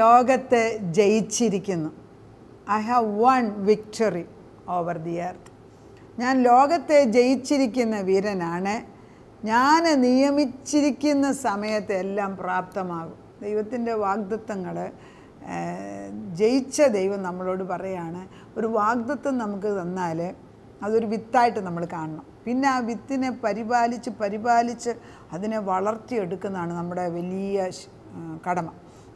ലോകത്തെ ജയിച്ചിരിക്കുന്നു. I have won victory over the earth. ഞാൻ ലോകത്തെ ജയിച്ചിരിക്കുന്ന വീരനാണ്. ഞാൻ നിയമിച്ചിരിക്കുന്ന സമയത്ത് എല്ലാം പ്രാപ്തമാകും. ദൈവത്തിൻ്റെ വാഗ്ദത്തങ്ങൾ ജയിച്ച ദൈവം നമ്മളോട് പറയാണ്. ഒരു വാഗ്ദത്തം നമുക്ക് തന്നാൽ അതൊരു വിത്തായിട്ട് നമ്മൾ കാണണം. പിന്നെ ആ വിത്തിനെ പരിപാലിച്ച് അതിനെ വളർത്തിയെടുക്കുന്നതാണ് നമ്മുടെ വലിയ കടമ.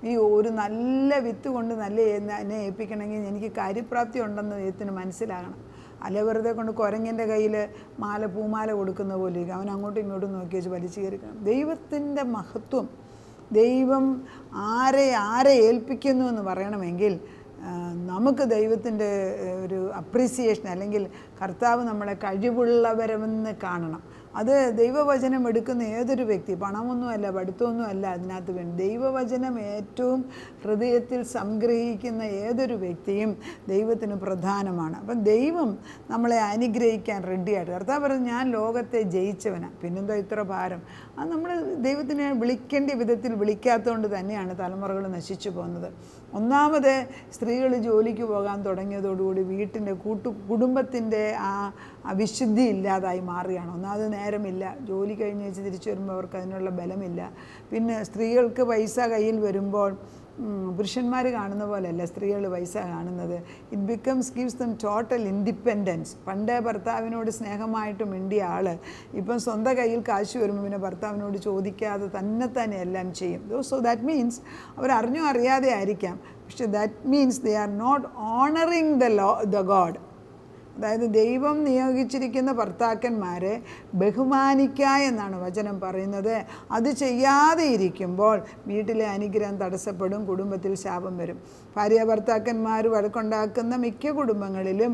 ഈ ഒരു നല്ല വിത്ത് കൊണ്ട് നല്ല എന്നെ ഏൽപ്പിക്കണമെങ്കിൽ എനിക്ക് കാര്യപ്രാപ്തി ഉണ്ടെന്ന് ദൈവത്തിന് മനസ്സിലാകണം. അല്ലെ വെറുതെ കൊണ്ട് കുരങ്ങിൻ്റെ കയ്യിൽ പൂമാല കൊടുക്കുന്ന പോലെ അവൻ അങ്ങോട്ടും ഇങ്ങോട്ടും നോക്കി വെച്ച് വലിച്ചു കയറിക്കണം. ദൈവത്തിൻ്റെ മഹത്വം, ദൈവം ആരെ ഏൽപ്പിക്കുന്നു എന്ന് പറയണമെങ്കിൽ നമുക്ക് ദൈവത്തിൻ്റെ ഒരു അപ്രീസിയേഷൻ, അല്ലെങ്കിൽ കർത്താവ് നമ്മളെ കഴിവുള്ളവരെന്ന് കാണണം. അത് ദൈവവചനം എടുക്കുന്ന ഏതൊരു വ്യക്തി, പണമൊന്നുമല്ല, പഠിത്തമൊന്നുമല്ല അതിനകത്ത് വേണ്ടി, ദൈവവചനം ഏറ്റവും ഹൃദയത്തിൽ സംഗ്രഹിക്കുന്ന ഏതൊരു വ്യക്തിയും ദൈവത്തിന് പ്രധാനമാണ്. അപ്പം ദൈവം നമ്മളെ അനുഗ്രഹിക്കാൻ റെഡിയായിട്ട്. കർത്താവ് പറഞ്ഞു, ഞാൻ ലോകത്തെ ജയിച്ചവനാണ്, പിന്നെന്തോ ഇത്ര ഭാരം. അത് നമ്മൾ ദൈവത്തിനെ വിളിക്കേണ്ട വിധത്തിൽ വിളിക്കാത്തതുകൊണ്ട് തന്നെയാണ് തലമുറകൾ നശിച്ചു പോകുന്നത്. ഒന്നാമത് സ്ത്രീകൾ ജോലിക്ക് പോകാൻ തുടങ്ങിയതോടുകൂടി വീട്ടിൻ്റെ കുടുംബത്തിൻ്റെ ആ വിശുദ്ധി ഇല്ലാതായി മാറുകയാണ്. ഒന്നാമത് നേരമില്ല, ജോലി കഴിഞ്ഞ് വെച്ച് തിരിച്ചു വരുമ്പോൾ അവർക്ക് അതിനുള്ള ബലമില്ല. പിന്നെ സ്ത്രീകൾക്ക് പൈസ കയ്യിൽ വരുമ്പോൾ പുരുഷന്മാർ കാണുന്ന പോലെയല്ല സ്ത്രീകൾ പൈസ കാണുന്നത്. Gives dum total independence. പണ്ടേ ഭർത്താവിനോട് സ്നേഹമായിട്ട് മിണ്ടിയ ആൾ ഇപ്പം സ്വന്തം കയ്യിൽ കാശ് വരുമ്പോൾ പിന്നെ ഭർത്താവിനോട് ചോദിക്കാതെ തന്നെ എല്ലാം ചെയ്യും. സോ ദാറ്റ് മീൻസ് അവരറിഞ്ഞോ അറിയാതെ ആയിരിക്കാം, പക്ഷെ that means they are not honouring the god. അതായത് ദൈവം നിയോഗിച്ചിരിക്കുന്ന ഭർത്താക്കന്മാരെ ബഹുമാനിക്കുക എന്നാണ് വചനം പറയുന്നത്. അത് ചെയ്യാതെ ഇരിക്കുമ്പോൾ വീട്ടിലെ അനുഗ്രഹം തടസ്സപ്പെടും, കുടുംബത്തിൽ ശാപം വരും. ഭാര്യ ഭർത്താക്കന്മാർ വഴക്കുണ്ടാക്കുന്ന മിക്ക കുടുംബങ്ങളിലും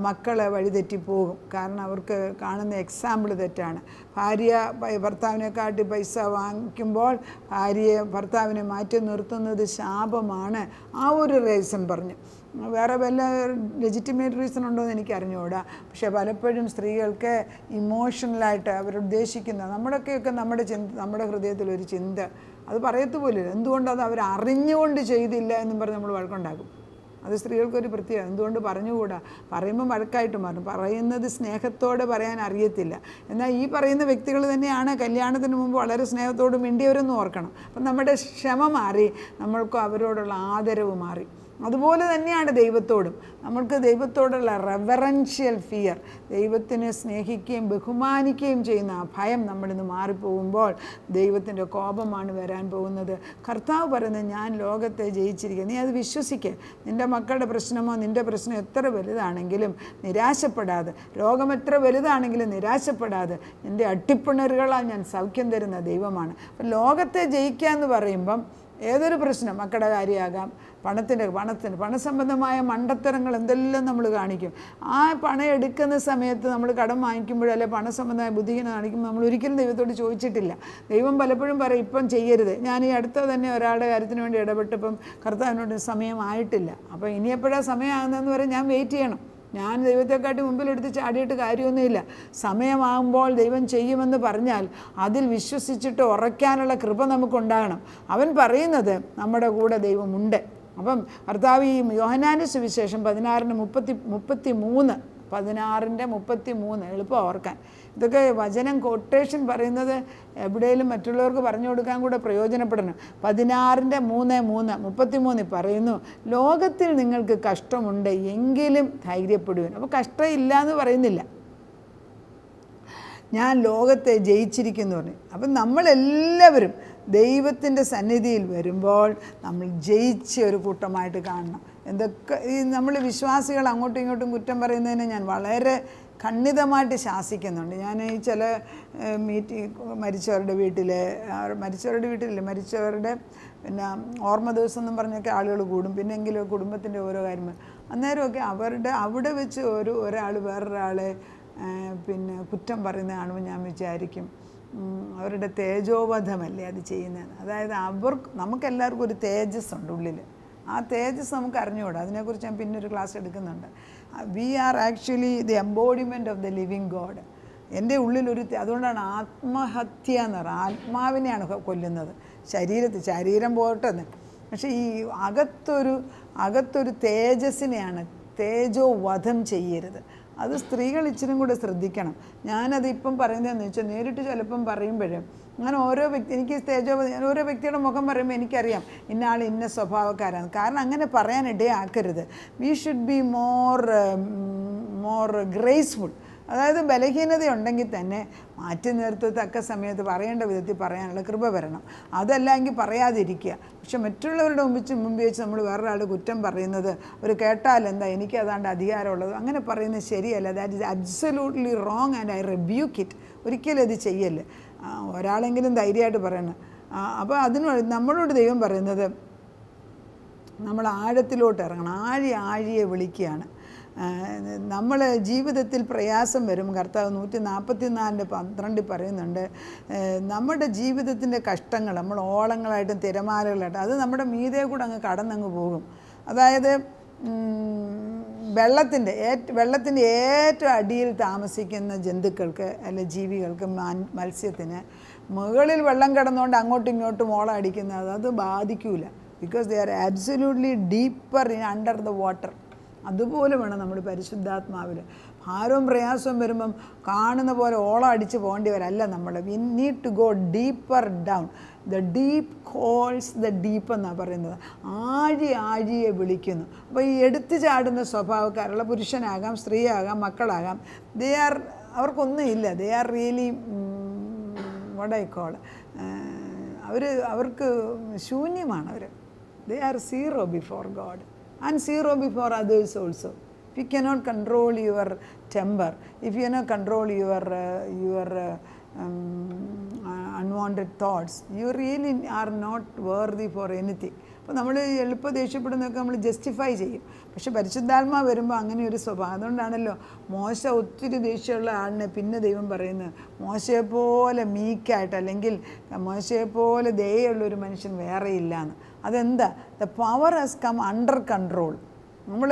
മക്കളെ വഴിതെറ്റിപ്പോകും. കാരണം അവർക്ക് കാണുന്ന എക്സാമ്പിൾ തെറ്റാണ്. ഭാര്യ ഭർത്താവിനെക്കാട്ടി പൈസ വാങ്ങിക്കുമ്പോൾ ഭർത്താവിനെ മാറ്റി നിർത്തുന്നത് ശാപമാണ്. ആ ഒരു റീസൺ പറഞ്ഞു. വേറെ വല്ല ലെജിറ്റിമേറ്റ് റീസൺ ഉണ്ടോ എന്ന് എനിക്ക് അറിഞ്ഞുകൂടാ. പക്ഷേ പലപ്പോഴും സ്ത്രീകൾക്ക് ഇമോഷണലായിട്ട് അവരുദ്ദേശിക്കുന്ന നമ്മുടെ ഹൃദയത്തിലൊരു ചിന്ത അത് പറയത്തുപോലില്ല. എന്തുകൊണ്ടത് അവർ അറിഞ്ഞുകൊണ്ട് ചെയ്തില്ല എന്നും പറഞ്ഞ് നമ്മൾ വഴക്കുണ്ടാക്കും. അത് സ്ത്രീകൾക്കൊരു പ്രത്യേകത. എന്തുകൊണ്ട് പറഞ്ഞുകൂടാ? പറയുമ്പം വഴക്കായിട്ട് മാറും. പറയുന്നത് സ്നേഹത്തോടെ പറയാൻ അറിയത്തില്ല. എന്നാൽ ഈ പറയുന്ന വ്യക്തികൾ തന്നെയാണ് കല്യാണത്തിന് മുമ്പ് വളരെ സ്നേഹത്തോട് മിണ്ടിയവരെന്ന് ഓർക്കണം. അപ്പം നമ്മുടെ ക്ഷമ മാറി, നമ്മൾക്ക് അവരോടുള്ള ആദരവ് മാറി. അതുപോലെ തന്നെയാണ് ദൈവത്തോടും. നമ്മൾക്ക് ദൈവത്തോടുള്ള റെവറൻഷ്യൽ ഫിയർ, ദൈവത്തിനെ സ്നേഹിക്കുകയും ബഹുമാനിക്കുകയും ചെയ്യുന്ന ആ ഭയം നമ്മളിന്ന് മാറിപ്പോകുമ്പോൾ ദൈവത്തിൻ്റെ കോപമാണ് വരാൻ പോകുന്നത്. കർത്താവ് പറയുന്നത്, ഞാൻ ലോകത്തെ ജയിച്ചിരിക്കുക. നീ അത് വിശ്വസിക്കുക. നിൻ്റെ മക്കളുടെ പ്രശ്നമോ നിൻ്റെ പ്രശ്നം എത്ര വലുതാണെങ്കിലും നിരാശപ്പെടാതെ, രോഗം എത്ര വലുതാണെങ്കിലും നിരാശപ്പെടാതെ, നിൻ്റെ അട്ടിപ്പിണറുകളാൽ ഞാൻ സൗഖ്യം തരുന്ന ദൈവമാണ്. അപ്പം ലോകത്തെ ജയിക്കുക എന്ന് പറയുമ്പം ഏതൊരു പ്രശ്നം, മക്കളുടെ കാര്യമാകാം, പണസംബന്ധമായ മണ്ടത്തരങ്ങൾ എന്തെല്ലാം നമ്മൾ കാണിക്കും. ആ പണം എടുക്കുന്ന സമയത്ത് നമ്മൾ കടം വാങ്ങിക്കുമ്പോഴല്ലേ പണസംബന്ധമായ ബുദ്ധിഹീനം കാണിക്കുമ്പോൾ നമ്മൾ ഒരിക്കലും ദൈവത്തോട് ചോദിച്ചിട്ടില്ല. ദൈവം പലപ്പോഴും പറയും, ഇപ്പം ചെയ്യരുത്. ഞാൻ ഈ അടുത്ത തന്നെ ഒരാളുടെ കാര്യത്തിന് വേണ്ടി ഇടപെട്ടപ്പം കർത്താവിനോട് സമയമായിട്ടില്ല. അപ്പോൾ ഇനി എപ്പോഴാണ് സമയമാകുന്നതെന്ന് വരെ ഞാൻ വെയിറ്റ് ചെയ്യണം. ഞാൻ ദൈവത്തെക്കാട്ടി മുമ്പിലെടുത്ത് ചാടിയിട്ട് കാര്യമൊന്നുമില്ല. സമയമാകുമ്പോൾ ദൈവം ചെയ്യുമെന്ന് പറഞ്ഞാൽ അതിൽ വിശ്വസിച്ചിട്ട് ഉറയ്ക്കാനുള്ള കൃപ നമുക്കുണ്ടാകണം. അവൻ പറയുന്നത് നമ്മുടെ കൂടെ ദൈവമുണ്ട്. അപ്പം കർത്താവ് ഈ യോഹന്നാന്റെ സുവിശേഷം 16:33 എളുപ്പം ഓർക്കാൻ. ഇതൊക്കെ വചനം കൊട്ടേഷൻ പറയുന്നത് എവിടെയെങ്കിലും മറ്റുള്ളവർക്ക് പറഞ്ഞു കൊടുക്കാൻ കൂടെ പ്രയോജനപ്പെടണം. 16:33 പറയുന്നു, ലോകത്തിൽ നിങ്ങൾക്ക് കഷ്ടമുണ്ട്, എങ്കിലും ധൈര്യപ്പെടുവാൻ. അപ്പോൾ കഷ്ടമില്ല എന്ന് പറയുന്നില്ല, ഞാൻ ലോകത്തെ ജയിച്ചിരിക്കുന്നു പറഞ്ഞു. അപ്പം നമ്മളെല്ലാവരും ദൈവത്തിൻ്റെ സന്നിധിയിൽ വരുമ്പോൾ നമ്മൾ ജയിച്ച ഒരു കൂട്ടമായിട്ട് കാണണം. എന്തൊക്കെ ഈ നമ്മൾ വിശ്വാസികൾ അങ്ങോട്ടും ഇങ്ങോട്ടും കുറ്റം പറയുന്നതിനെ ഞാൻ വളരെ ഖണ്ഡിതമായിട്ട് ശാസിക്കുന്നുണ്ട്. ഞാൻ ഈ ചില മരിച്ചവരുടെ പിന്നെ ഓർമ്മ ദിവസം എന്നും പറഞ്ഞൊക്കെ ആളുകൾ കൂടും. പിന്നെങ്കിലും കുടുംബത്തിൻ്റെ ഓരോ കാര്യങ്ങൾ അന്നേരമൊക്കെ അവിടെ വെച്ച് ഒരാൾ വേറൊരാളെ പിന്നെ കുറ്റം പറയുന്ന കാണുമ്പോൾ ഞാൻ വിചാരിക്കും, അവരുടെ തേജോവധമല്ലേ അത് ചെയ്യുന്നത്. അതായത് നമുക്കെല്ലാവർക്കും ഒരു തേജസ് ഉണ്ട് ഉള്ളിൽ. ആ തേജസ് നമുക്ക് അറിഞ്ഞുകൂടാ. അതിനെക്കുറിച്ച് ഞാൻ പിന്നെ ഒരു ക്ലാസ് എടുക്കുന്നുണ്ട്. We are actually the embodiment of the living god. എൻ്റെ ഉള്ളിലൊരു അതുകൊണ്ടാണ് ആത്മഹത്യ എന്ന് പറയുന്നത്. ആത്മാവിനെയാണ് കൊല്ലുന്നത്, ശരീരം പോട്ടെന്ന്. പക്ഷേ ഈ അകത്തൊരു തേജസ്സിനെയാണ്, തേജോ വധം ചെയ്യരുത്. അത് സ്ത്രീകൾ ഇച്ചിരി കൂടെ ശ്രദ്ധിക്കണം. ഞാനത് ഇപ്പം പറയുന്നതെന്ന് വെച്ചാൽ നേരിട്ട് ചിലപ്പം പറയുമ്പോഴും അങ്ങനെ ഓരോ വ്യക്തി, എനിക്ക് ഞാൻ ഓരോ വ്യക്തിയുടെ മുഖം പറയുമ്പോൾ എനിക്കറിയാം ഇന്ന ആൾ ഇന്ന സ്വഭാവക്കാരാണ്. കാരണം അങ്ങനെ പറയാനിടയാക്കരുത്. We should be more graceful. അതായത് ബലഹീനതയുണ്ടെങ്കിൽ തന്നെ മാറ്റി നിർത്തത്തക്ക സമയത്ത് പറയേണ്ട വിധത്തിൽ പറയാനുള്ള കൃപ വരണം. അതല്ലെങ്കിൽ പറയാതിരിക്കുക. പക്ഷെ മറ്റുള്ളവരുടെ മുമ്പിൽ വെച്ച് നമ്മൾ വേറൊരാൾ കുറ്റം പറയുന്നത് അവർ കേട്ടാൽ എന്താ എനിക്ക് അതാണ്ട് അധികാരമുള്ളത്, അങ്ങനെ പറയുന്നത് ശരിയല്ല. That is absolutely wrong and I rebuke it. ഒരിക്കലും അത് ചെയ്യല്ലേ. ഒരാളെങ്കിലും ധൈര്യമായിട്ട് പറയണം. അപ്പോൾ നമ്മളോട് ദൈവം പറയുന്നത് നമ്മൾ ആഴത്തിലോട്ട് ഇറങ്ങണം. ആഴിയെ വിളിക്കുകയാണ്. നമ്മൾ ജീവിതത്തിൽ പ്രയാസം വരും. കർത്താവ് 144:12 പറയുന്നുണ്ട്, നമ്മുടെ ജീവിതത്തിൻ്റെ കഷ്ടങ്ങൾ നമ്മൾ ഓളങ്ങളായിട്ടും തിരമാലകളായിട്ടും അത് നമ്മുടെ മീതെ കൂടെ അങ്ങ് കടന്നങ്ങ് പോകും. അതായത് വെള്ളത്തിൻ്റെ ഏറ്റവും അടിയിൽ താമസിക്കുന്ന ജന്തുക്കൾക്ക് അല്ലെ ജീവികൾക്ക്, മത്സ്യത്തിന് മുകളിൽ വെള്ളം കിടന്നുകൊണ്ട് അങ്ങോട്ടും ഇങ്ങോട്ടും ഓളം അടിക്കുന്നത് അത് ബാധിക്കില്ല. Because they are absolutely deeper under the water. അതുപോലെ വേണം നമ്മൾ പരിശുദ്ധാത്മാവിൽ ഭാരവും പ്രയാസവും വരുമ്പം കാണുന്ന പോലെ ഓളം അടിച്ച് പോകേണ്ടിവരല്ല നമ്മൾ. We need to go deeper down. The deep calls the deep എന്നാണ് പറയുന്നത്. ആഴിയെ വിളിക്കുന്നു. അപ്പോൾ ഈ എടുത്തു ചാടുന്ന സ്വഭാവക്കാരുള്ള പുരുഷനാകാം, സ്ത്രീയാകാം, മക്കളാകാം, അവർക്കൊന്നും ഇല്ല. They are really what I call, അവർക്ക് ശൂന്യമാണ്. They are zero before God and zero before others also. If you cannot control your temper, if you cannot control your unwanted thoughts, you really are not worthy for anything. അപ്പോൾ നമ്മൾ എളുപ്പം ദേഷ്യപ്പെടുന്നതൊക്കെ നമ്മൾ justify ചെയ്യും. പക്ഷെ പരിശുദ്ധാത്മാവ് വരുമ്പോൾ അങ്ങനെ ഒരു സ്വഭാവം. അതുകൊണ്ടാണല്ലോ മോശ ഒത്തിരി ദേഷ്യമുള്ള ആളിനെ പിന്നെ ദൈവം പറയുന്നത് മോശയെപ്പോലെ മീക്കായിട്ട് അല്ലെങ്കിൽ മോശയെപ്പോലെ ദയുള്ളൊരു മനുഷ്യൻ വേറെ ഇല്ലയെന്ന്. അതെന്താ? The power has come under control. നമ്മൾ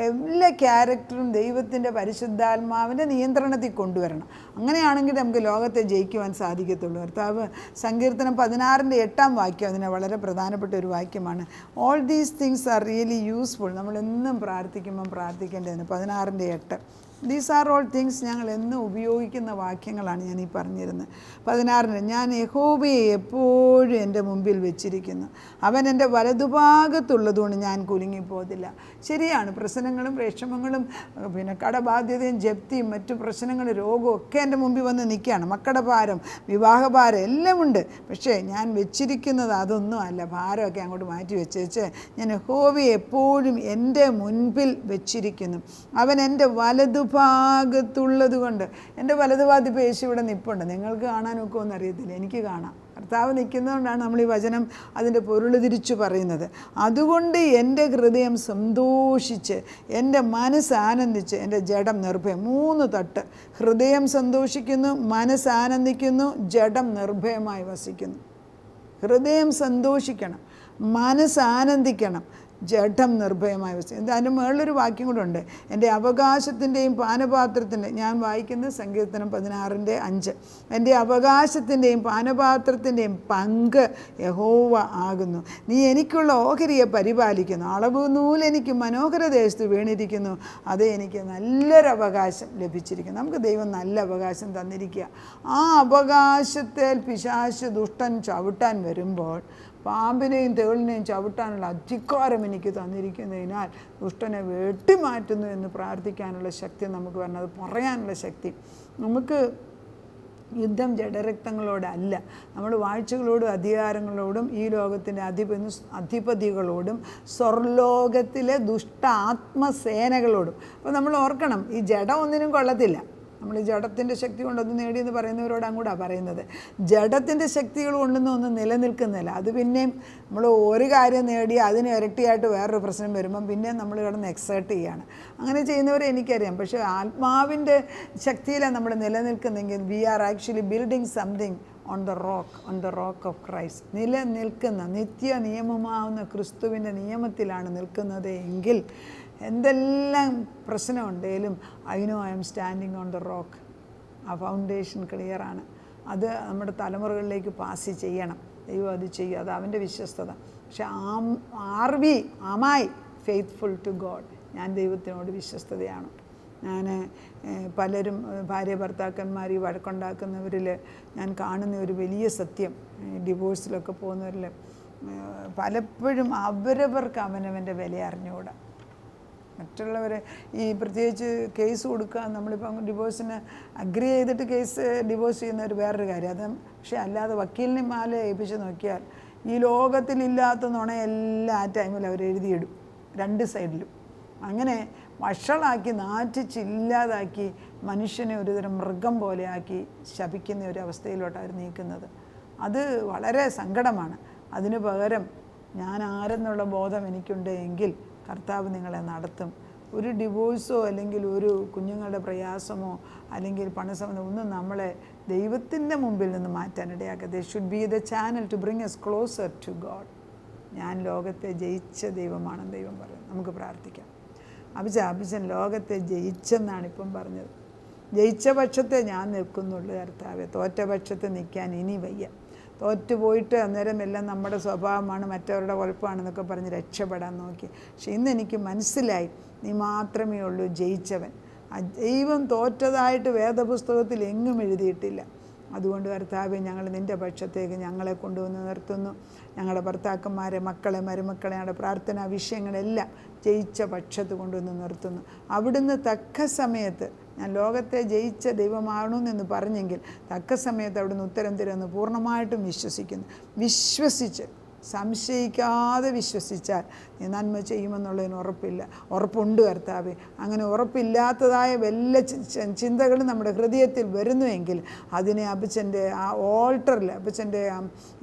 എല്ലാ ക്യാരക്ടറും ദൈവത്തിൻ്റെ പരിശുദ്ധാത്മാവിൻ്റെ നിയന്ത്രണത്തിൽ കൊണ്ടുവരണം. അങ്ങനെയാണെങ്കിൽ നമുക്ക് ലോകത്തെ ജയിക്കുവാൻ സാധിക്കത്തുള്ളൂ. കർത്താവ് സങ്കീർത്തനം 16:8 അതിന് വളരെ പ്രധാനപ്പെട്ട ഒരു വാക്യമാണ്. All these things are really useful. നമ്മളെന്നും പ്രാർത്ഥിക്കുമ്പം പ്രാർത്ഥിക്കേണ്ടതിന് 16:8. ദീസ് ആർ ഓൾ തിങ്സ് ഞങ്ങൾ എന്നും ഉപയോഗിക്കുന്ന വാക്യങ്ങളാണ് ഞാൻ ഈ പറഞ്ഞിരുന്നത്. 16 ഞാൻ യഹോവയെ എപ്പോഴും എൻ്റെ മുമ്പിൽ വെച്ചിരിക്കുന്നു, അവൻ എൻ്റെ വലതുഭാഗത്തുള്ളതുകൊണ്ട് ഞാൻ കുലുങ്ങിപ്പോതില്ല. ശരിയാണ്, പ്രശ്നങ്ങളും വിഷമങ്ങളും പിന്നെ കടബാധ്യതയും ജപ്തിയും മറ്റു പ്രശ്നങ്ങളും രോഗവും ഒക്കെ എൻ്റെ മുമ്പിൽ വന്ന് നിൽക്കുകയാണ്. മക്കളുടെ ഭാരം, വിവാഹഭാരം എല്ലാം ഉണ്ട്. പക്ഷേ ഞാൻ വെച്ചിരിക്കുന്നത് അതൊന്നും അല്ല. ഭാരമൊക്കെ അങ്ങോട്ട് മാറ്റി വെച്ചേച്ച് ഞാൻ യഹോവയെ എപ്പോഴും എൻ്റെ മുൻപിൽ വെച്ചിരിക്കുന്നു, അവൻ എൻ്റെ വലതുഭാഗത്തുള്ളത് കൊണ്ട്. എൻ്റെ വലതുഭാഗത്ത് ഇപ്പോൾ യേശു ഇവിടെ നിൽപ്പുണ്ട്. നിങ്ങൾക്ക് കാണാനൊക്കെ ഒന്നും അറിയത്തില്ല, എനിക്ക് കാണാം. കർത്താവ് നിൽക്കുന്നതുകൊണ്ടാണ് നമ്മൾ ഈ വചനം അതിൻ്റെ പൊരുൾ തിരിച്ചു പറയുന്നത്. അതുകൊണ്ട് എൻ്റെ ഹൃദയം സന്തോഷിച്ച് എൻ്റെ മനസ്സ് ആനന്ദിച്ച് എൻ്റെ ജഡം നിർഭയം. 3 തട്ട്. ഹൃദയം സന്തോഷിക്കുന്നു, മനസ്സ് ആനന്ദിക്കുന്നു, ജഡം നിർഭയമായി വസിക്കുന്നു. ഹൃദയം സന്തോഷിക്കണം, മനസ്സ് ആനന്ദിക്കണം, ജഡം നിർഭയമായി വസിക്കും. അതിൻ്റെ മുകളിലൊരു വാക്യം കൂടെ ഉണ്ട്, എൻ്റെ അവകാശത്തിൻ്റെയും പാനപാത്രത്തിൻ്റെ. ഞാൻ വായിക്കുന്നത് സങ്കീർത്തനം 16:5. എൻ്റെ അവകാശത്തിൻ്റെയും പാനപാത്രത്തിൻ്റെയും പങ്ക് യഹോവ ആകുന്നു. നീ എനിക്കുള്ള ഓഹരിയെ പരിപാലിക്കുന്നു. അളവ് നൂൽ എനിക്ക് മനോഹര ദേശത്ത് വീണിരിക്കുന്നു, അത് എനിക്ക് നല്ലൊരു അവകാശം ലഭിച്ചിരിക്കുന്നു. നമുക്ക് ദൈവം നല്ല അവകാശം തന്നിരിക്കുക. ആ അവകാശത്തിൽ പിശാച് ദുഷ്ടൻ ചവിട്ടാൻ വരുമ്പോൾ പാമ്പിനെയും തേളിനെയും ചവിട്ടാനുള്ള അധികാരം എനിക്ക് തന്നിരിക്കുന്നതിനാൽ ദുഷ്ടനെ വെട്ടിമാറ്റുന്നു എന്ന് പ്രാർത്ഥിക്കാനുള്ള ശക്തി നമുക്ക് വരണം. അത് പറയാനുള്ള ശക്തി നമുക്ക്. യുദ്ധം ജഡരക്തങ്ങളോടല്ല, നമ്മൾ വാഴ്ചകളോടും അധികാരങ്ങളോടും ഈ ലോകത്തിൻ്റെ അധിപതികളോടും സ്വർലോകത്തിലെ ദുഷ്ട ആത്മസേനകളോടും. അപ്പോൾ നമ്മൾ ഓർക്കണം, ഈ ജഡം ഒന്നിനും കൊള്ളത്തില്ല. നമ്മൾ ഈ ജഡത്തിൻ്റെ ശക്തി കൊണ്ടൊന്ന് നേടിയെന്ന് പറയുന്നവരോട് അങ്ങോട്ടാണ് പറയുന്നത്. ജഡത്തിൻ്റെ ശക്തികൾ കൊണ്ടൊന്നും ഒന്നും നിലനിൽക്കുന്നില്ല. അത് പിന്നെയും നമ്മൾ ഒരു കാര്യം നേടി അതിന് ഇരട്ടിയായിട്ട് വേറൊരു പ്രശ്നം വരുമ്പം പിന്നെയും നമ്മൾ കിടന്ന് എക്സേർട്ട് ചെയ്യുകയാണ്. അങ്ങനെ ചെയ്യുന്നവരെ എനിക്കറിയാം. പക്ഷേ ആത്മാവിൻ്റെ ശക്തിയിലാണ് നമ്മൾ നിലനിൽക്കുന്നെങ്കിൽ we are actually building something on the rock of Christ. നിലനിൽക്കുന്ന നിത്യ നിയമമാവുന്ന ക്രിസ്തുവിൻ്റെ നിയമത്തിലാണ് നിൽക്കുന്നത് എങ്കിൽ എന്തെല്ലാം പ്രശ്നമുണ്ടെങ്കിലും I know I'm standing on the rock. ആ ഫൗണ്ടേഷൻ ക്ലിയറാണ്. അത് നമ്മുടെ തലമുറകളിലേക്ക് പാസ് ചെയ്യണം. ദൈവം അത് ചെയ്യും. അത് അവൻ്റെ വിശ്വസ്തത. പക്ഷെ ആമായി ഫെയ്ത്ത്ഫുൾ ടു ഗോഡ്. ഞാൻ ദൈവത്തിനോട് വിശ്വസ്തതയാണ്. ഞാൻ പലരും ഭാര്യ ഭർത്താക്കന്മാർ ഈ വഴക്കുണ്ടാക്കുന്നവരിൽ ഞാൻ കാണുന്ന ഒരു വലിയ സത്യം, ഡിവോഴ്സിലൊക്കെ പോകുന്നവരിൽ പലപ്പോഴും അവരവർക്ക് അവനവൻ്റെ വില അറിഞ്ഞുകൂടാ. മറ്റുള്ളവരെ ഈ പ്രത്യേകിച്ച് കേസ് കൊടുക്കുക, നമ്മളിപ്പം ഡിവോഴ്സിന് അഗ്രി ചെയ്തിട്ട് ഡിവോഴ്സ് ചെയ്യുന്ന ഒരു വേറൊരു കാര്യം. അത് പക്ഷേ അല്ലാതെ വക്കീലിനെ മാലെ ഏൽപ്പിച്ച് നോക്കിയാൽ ഈ ലോകത്തിലില്ലാത്ത നുണയെല്ലാം ആ ടൈമിൽ അവർ എഴുതിയിടും, രണ്ട് സൈഡിലും. അങ്ങനെ വഷളാക്കി നാറ്റിച്ചില്ലാതാക്കി മനുഷ്യനെ ഒരുതരം മൃഗം പോലെയാക്കി ശപിക്കുന്ന ഒരു അവസ്ഥയിലോട്ടാണ് അവർ നീക്കുന്നത്. അത് വളരെ സങ്കടമാണ്. അതിന് പകരം ഞാൻ ആരെന്നുള്ള ബോധം എനിക്കുണ്ട് എങ്കിൽ കർത്താവ് നിങ്ങളെ നടത്തും. ഒരു ഡിവോഴ്സോ അല്ലെങ്കിൽ ഒരു കുഞ്ഞുങ്ങളുടെ പ്രയാസമോ അല്ലെങ്കിൽ പണസംബന്ധം ഒന്നും നമ്മളെ ദൈവത്തിൻ്റെ മുമ്പിൽ നിന്ന് മാറ്റാനിടയാക്കുക. They should be the channel to bring us closer to God. ഞാൻ ലോകത്തെ ജയിച്ച ദൈവമാണെന്ന് ദൈവം പറയും. നമുക്ക് പ്രാർത്ഥിക്കാം. അഭിജൻ ലോകത്തെ ജയിച്ചെന്നാണ് ഇപ്പം പറഞ്ഞത്. ജയിച്ച പക്ഷത്തെ ഞാൻ നിൽക്കുന്നുള്ളൂ കർത്താവെ. തോറ്റ പക്ഷത്ത് നിൽക്കാൻ ഇനി വയ്യ. തോറ്റുപോയിട്ട് അന്നേരം എല്ലാം നമ്മുടെ സ്വഭാവമാണ്, മറ്റവരുടെ കുഴപ്പമാണെന്നൊക്കെ പറഞ്ഞ് രക്ഷപ്പെടാൻ നോക്കി. പക്ഷെ ഇന്ന് എനിക്ക് മനസ്സിലായി, നീ മാത്രമേ ഉള്ളൂ ജയിച്ചവൻ. ദൈവം തോറ്റതായിട്ട് വേദപുസ്തകത്തിൽ എങ്ങും എഴുതിയിട്ടില്ല. അതുകൊണ്ട് കർത്താവെ, ഞങ്ങൾ നിൻ്റെ പക്ഷത്തേക്ക് ഞങ്ങളെ കൊണ്ടുവന്ന് നിർത്തുന്നു. ഞങ്ങളുടെ ഭർത്താക്കന്മാരെ, മക്കളെ, മരുമക്കളെ, ഞങ്ങളുടെ പ്രാർത്ഥനാ വിഷയങ്ങളെല്ലാം ജയിച്ച പക്ഷത്ത് കൊണ്ടുവന്ന് നിർത്തുന്നു. അവിടുന്ന് തക്ക സമയത്ത്, ഞാൻ ലോകത്തെ ജയിച്ച ദൈവമാണെന്ന് പറഞ്ഞെങ്കിൽ തക്ക സമയത്ത് അവിടുന്ന് ഉത്തരം തരുമെന്ന് പൂർണ്ണമായിട്ടും വിശ്വസിക്കുന്നു. വിശ്വസിച്ച് സംശയിക്കാതെ വിശ്വസിച്ചാൽ നീ നന്മ ചെയ്യുമെന്നുള്ളതിന് ഉറപ്പുണ്ട് കർത്താവേ. അങ്ങനെ ഉറപ്പില്ലാത്തതായ വല്ല ചിന്തകൾ നമ്മുടെ ഹൃദയത്തിൽ വരുന്നുവെങ്കിൽ അതിനെ അപ്പച്ചൻ്റെ ആ ഓൾട്ടറിൽ, അപ്പച്ചൻ്റെ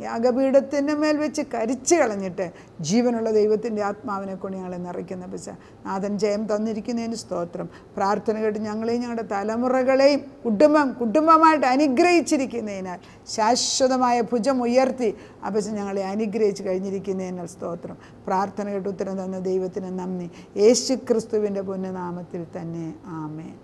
യാഗപീഠത്തിൻ്റെ മേൽ വെച്ച് കരിച്ചു കളഞ്ഞിട്ട് ജീവനുള്ള ദൈവത്തിൻ്റെ ആത്മാവിനെ കൊണ്ട് ഞങ്ങളെ നിറയ്ക്കുന്ന അപ്പച്ച. നാഥൻ ജയം തന്നിരിക്കുന്നതിന് സ്തോത്രം. പ്രാർത്ഥന കേട്ട് ഞങ്ങളെയും ഞങ്ങളുടെ തലമുറകളെയും കുടുംബമായിട്ട് അനുഗ്രഹിച്ചിരിക്കുന്നതിനാൽ ശാശ്വതമായ ഭുജം ഉയർത്തി അപ്പച്ചൻ ഞങ്ങളെ അനുഗ്രഹിച്ച് കഴിഞ്ഞിരിക്കുന്നതിനാൽ സ്തോത്രം. പ്രാർത്ഥന കേട്ട് ഉത്തരം തന്ന ദൈവത്തിന് നന്ദി. യേശു ക്രിസ്തുവിൻ്റെ പുണ്യനാമത്തിൽ തന്നെ ആമേൻ.